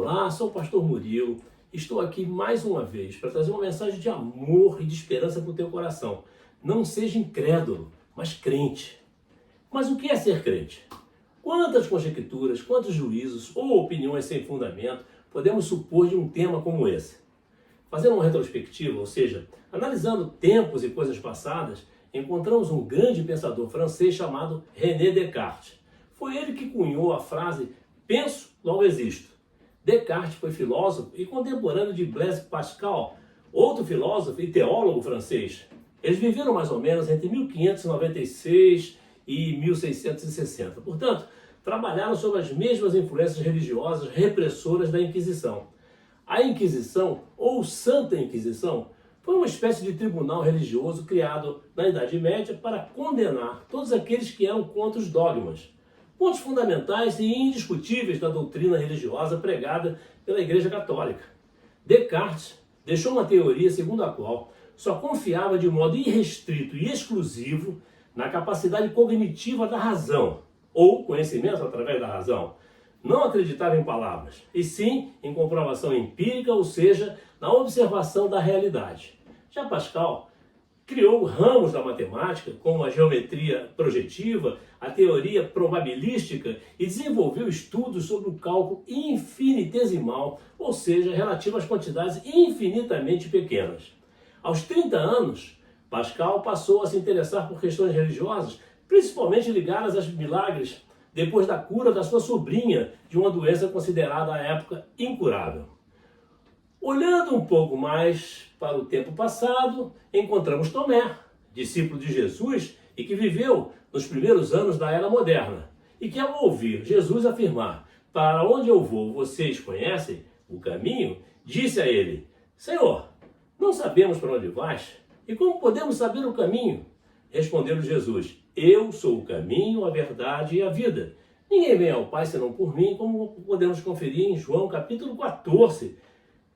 Olá, sou o pastor Murilo. Estou aqui mais uma vez para trazer uma mensagem de amor e de esperança para o teu coração. Não seja incrédulo, mas crente. Mas o que é ser crente? Quantas conjecturas, quantos juízos ou opiniões sem fundamento podemos supor de um tema como esse? Fazendo uma retrospectiva, ou seja, analisando tempos e coisas passadas, encontramos um grande pensador francês chamado René Descartes. Foi ele que cunhou a frase "penso, logo existo". Descartes foi filósofo e contemporâneo de Blaise Pascal, outro filósofo e teólogo francês. Eles viveram mais ou menos entre 1596 e 1660. Portanto, trabalharam sob as mesmas influências religiosas repressoras da Inquisição. A Inquisição, ou Santa Inquisição, foi uma espécie de tribunal religioso criado na Idade Média para condenar todos aqueles que eram contra os dogmas, pontos fundamentais e indiscutíveis da doutrina religiosa pregada pela Igreja Católica. Descartes deixou uma teoria segundo a qual só confiava de modo irrestrito e exclusivo na capacidade cognitiva da razão, ou conhecimento através da razão. Não acreditava em palavras, e sim em comprovação empírica, ou seja, na observação da realidade. Já Pascal criou ramos da matemática, como a geometria projetiva, a teoria probabilística, e desenvolveu estudos sobre o cálculo infinitesimal, ou seja, relativo às quantidades infinitamente pequenas. Aos 30 anos, Pascal passou a se interessar por questões religiosas, principalmente ligadas aos milagres, depois da cura da sua sobrinha de uma doença considerada à época incurável. Olhando um pouco mais para o tempo passado, encontramos Tomé, discípulo de Jesus e que viveu nos primeiros anos da Era Moderna, e que ao ouvir Jesus afirmar: "Para onde eu vou, vocês conhecem o caminho?", disse a ele: "Senhor, não sabemos para onde vais, e como podemos saber o caminho?" Respondeu Jesus: "Eu sou o caminho, a verdade e a vida. Ninguém vem ao Pai senão por mim", como podemos conferir em João capítulo 14,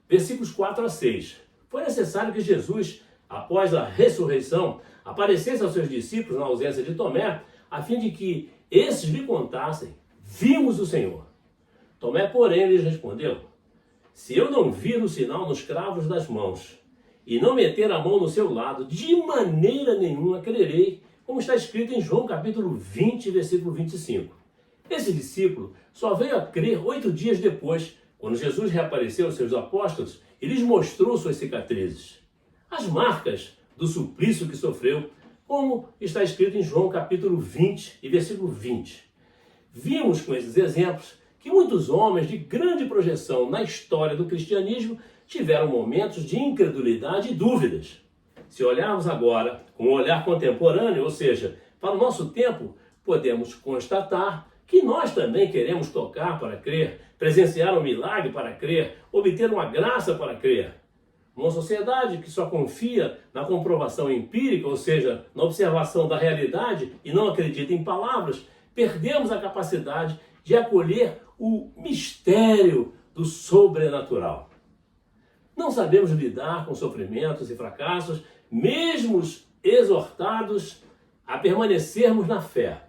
versículos 4 a 6. Foi necessário que Jesus, após a ressurreição, aparecesse aos seus discípulos na ausência de Tomé, a fim de que esses lhe contassem: "Vimos o Senhor". Tomé, porém, lhes respondeu: "Se eu não vir o sinal nos cravos das mãos, e não meter a mão no seu lado, de maneira nenhuma crerei", como está escrito em João capítulo 20, versículo 25. Esse discípulo só veio a crer 8 dias depois, quando Jesus reapareceu aos seus apóstolos e lhes mostrou suas cicatrizes, as marcas do suplício que sofreu, como está escrito em João capítulo 20 e versículo 20. Vimos com esses exemplos que muitos homens de grande projeção na história do cristianismo tiveram momentos de incredulidade e dúvidas. Se olharmos agora com um olhar contemporâneo, ou seja, para o nosso tempo, podemos constatar que nós também queremos tocar para crer, presenciar um milagre para crer, obter uma graça para crer. Numa sociedade que só confia na comprovação empírica, ou seja, na observação da realidade e não acredita em palavras, perdemos a capacidade de acolher o mistério do sobrenatural. Não sabemos lidar com sofrimentos e fracassos, mesmo exortados a permanecermos na fé,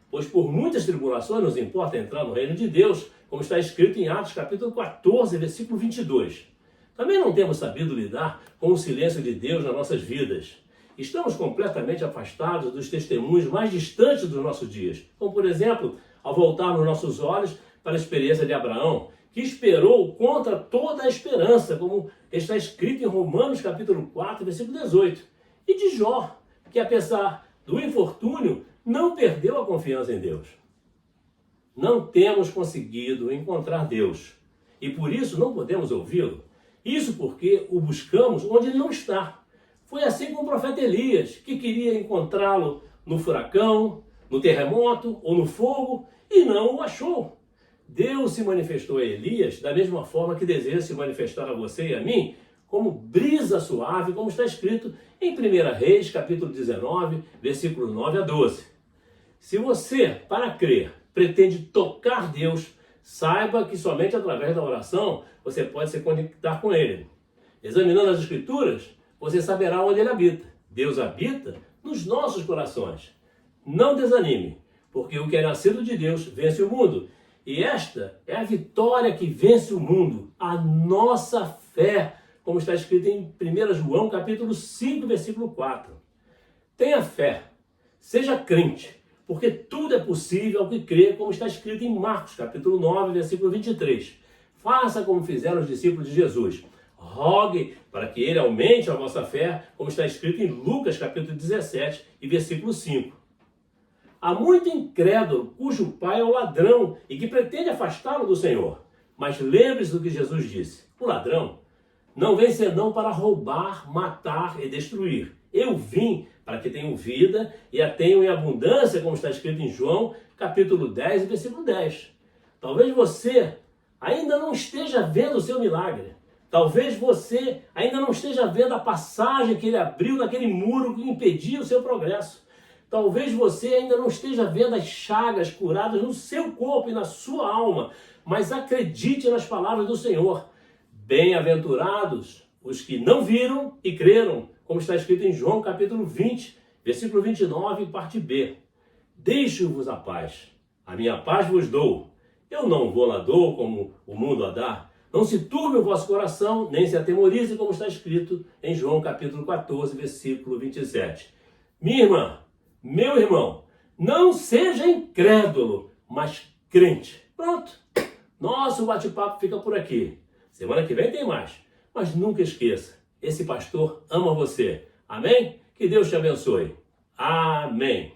pois por muitas tribulações nos importa entrar no reino de Deus, como está escrito em Atos capítulo 14, versículo 22. Também não temos sabido lidar com o silêncio de Deus nas nossas vidas. Estamos completamente afastados dos testemunhos mais distantes dos nossos dias, como por exemplo, ao voltarmos nossos olhos para a experiência de Abraão, que esperou contra toda a esperança, como está escrito em Romanos capítulo 4, versículo 18. E de Jó, que apesar do infortúnio, não perdeu a confiança em Deus. Não temos conseguido encontrar Deus, e por isso não podemos ouvi-lo. Isso porque o buscamos onde ele não está. Foi assim com o profeta Elias, que queria encontrá-lo no furacão, no terremoto ou no fogo, e não o achou. Deus se manifestou a Elias da mesma forma que deseja se manifestar a você e a mim, como brisa suave, como está escrito em 1 Reis, capítulo 19, versículos 9 a 12. Se você, para crer, pretende tocar Deus, saiba que somente através da oração você pode se conectar com Ele. Examinando as Escrituras, você saberá onde Ele habita. Deus habita nos nossos corações. Não desanime, porque o que é nascido de Deus vence o mundo. E esta é a vitória que vence o mundo, a nossa fé, como está escrito em 1 João capítulo 5, versículo 4. Tenha fé, seja crente, porque tudo é possível ao que crê, como está escrito em Marcos capítulo 9, versículo 23. Faça como fizeram os discípulos de Jesus. Rogue para que ele aumente a vossa fé, como está escrito em Lucas capítulo 17 e versículo 5. Há muito incrédulo cujo pai é o ladrão e que pretende afastá-lo do Senhor. Mas lembre-se do que Jesus disse. O ladrão não vem senão para roubar, matar e destruir. Eu vim para que tenham vida e a tenham em abundância, como está escrito em João capítulo 10 e versículo 10. Talvez você ainda não esteja vendo o seu milagre. Talvez você ainda não esteja vendo a passagem que ele abriu naquele muro que impedia o seu progresso. Talvez você ainda não esteja vendo as chagas curadas no seu corpo e na sua alma, mas acredite nas palavras do Senhor. Bem-aventurados os que não viram e creram, como está escrito em João capítulo 20, versículo 29, parte B. Deixo-vos a paz vos dou. Eu não vou lá dou como o mundo a dá. Não se turbe o vosso coração, nem se atemorize, como está escrito em João capítulo 14, versículo 27. Minha irmã, meu irmão, não seja incrédulo, mas crente. Pronto. Nosso bate-papo fica por aqui. Semana que vem tem mais. Mas nunca esqueça, esse pastor ama você. Amém? Que Deus te abençoe. Amém.